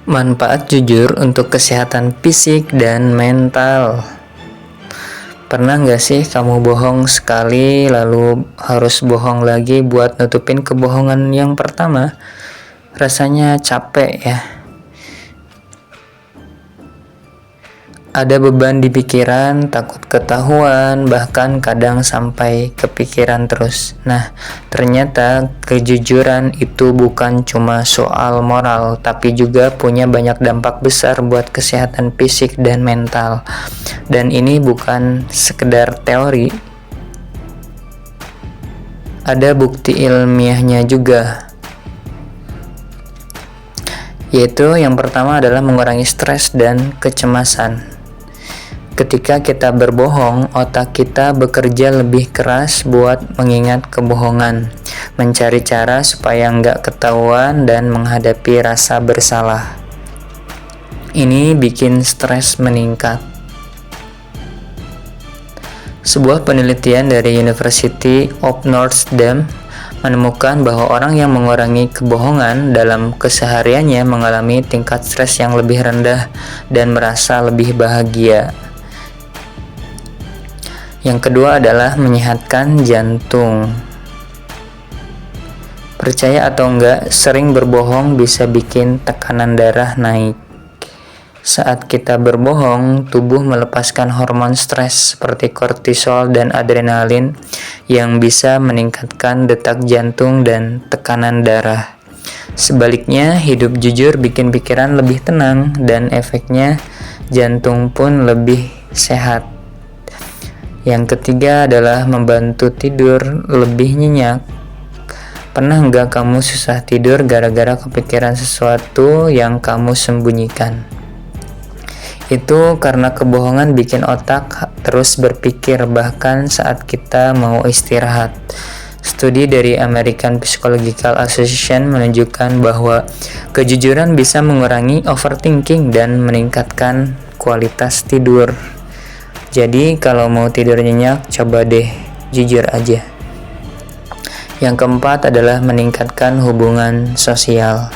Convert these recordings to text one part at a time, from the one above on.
Manfaat jujur untuk kesehatan fisik dan mental. Pernah nggak sih kamu bohong sekali lalu harus bohong lagi buat nutupin kebohongan yang pertama? Rasanya capek ya. Ada beban di pikiran, takut ketahuan, bahkan kadang sampai kepikiran terus. Nah, ternyata kejujuran itu bukan cuma soal moral, tapi juga punya banyak dampak besar buat kesehatan fisik dan mental. Dan ini bukan sekedar teori. Ada bukti ilmiahnya juga. Yaitu yang pertama adalah mengurangi stres dan kecemasan. Ketika kita berbohong, otak kita bekerja lebih keras buat mengingat kebohongan, mencari cara supaya nggak ketahuan dan menghadapi rasa bersalah. Ini bikin stres meningkat. Sebuah penelitian dari University of Notre Dame menemukan bahwa orang yang mengurangi kebohongan dalam kesehariannya mengalami tingkat stres yang lebih rendah dan merasa lebih bahagia. Yang kedua adalah menyehatkan jantung. Percaya atau enggak, sering berbohong bisa bikin tekanan darah naik. Saat kita berbohong, tubuh melepaskan hormon stres seperti kortisol dan adrenalin yang bisa meningkatkan detak jantung dan tekanan darah. Sebaliknya, hidup jujur bikin pikiran lebih tenang dan efeknya jantung pun lebih sehat. Yang ketiga adalah membantu tidur lebih nyenyak. Pernah nggak kamu susah tidur gara-gara kepikiran sesuatu yang kamu sembunyikan? Itu karena kebohongan bikin otak terus berpikir bahkan saat kita mau istirahat. Studi dari American Psychological Association menunjukkan bahwa kejujuran bisa mengurangi overthinking dan meningkatkan kualitas tidur. Jadi kalau mau tidur nyenyak, coba deh jujur aja. Yang keempat adalah meningkatkan hubungan sosial.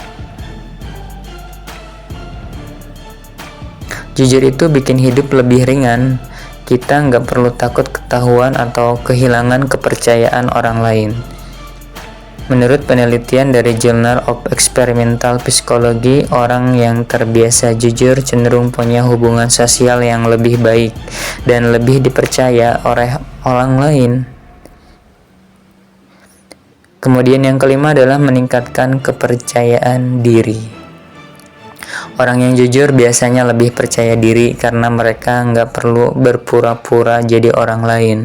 Jujur itu bikin hidup lebih ringan. Kita nggak perlu takut ketahuan atau kehilangan kepercayaan orang lain. Menurut penelitian dari Journal of Experimental Psychology, orang yang terbiasa jujur cenderung punya hubungan sosial yang lebih baik dan lebih dipercaya oleh orang lain. Kemudian yang kelima adalah meningkatkan kepercayaan diri. Orang yang jujur biasanya lebih percaya diri karena mereka nggak perlu berpura-pura jadi orang lain.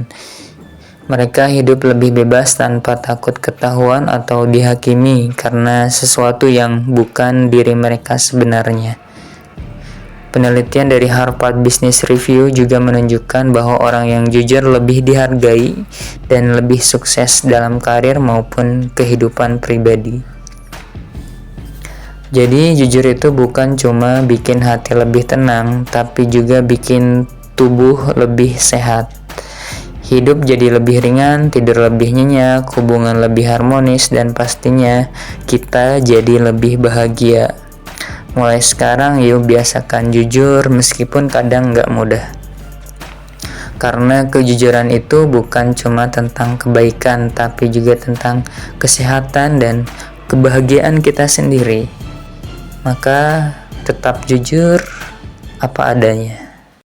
Mereka hidup lebih bebas tanpa takut ketahuan atau dihakimi karena sesuatu yang bukan diri mereka sebenarnya. Penelitian dari Harvard Business Review juga menunjukkan bahwa orang yang jujur lebih dihargai dan lebih sukses dalam karir maupun kehidupan pribadi. Jadi jujur itu bukan cuma bikin hati lebih tenang, tapi juga bikin tubuh lebih sehat. Hidup jadi lebih ringan, tidur lebih nyenyak, hubungan lebih harmonis, dan pastinya kita jadi lebih bahagia. Mulai sekarang yuk biasakan jujur meskipun kadang gak mudah. Karena kejujuran itu bukan cuma tentang kebaikan, tapi juga tentang kesehatan dan kebahagiaan kita sendiri. Maka tetap jujur apa adanya.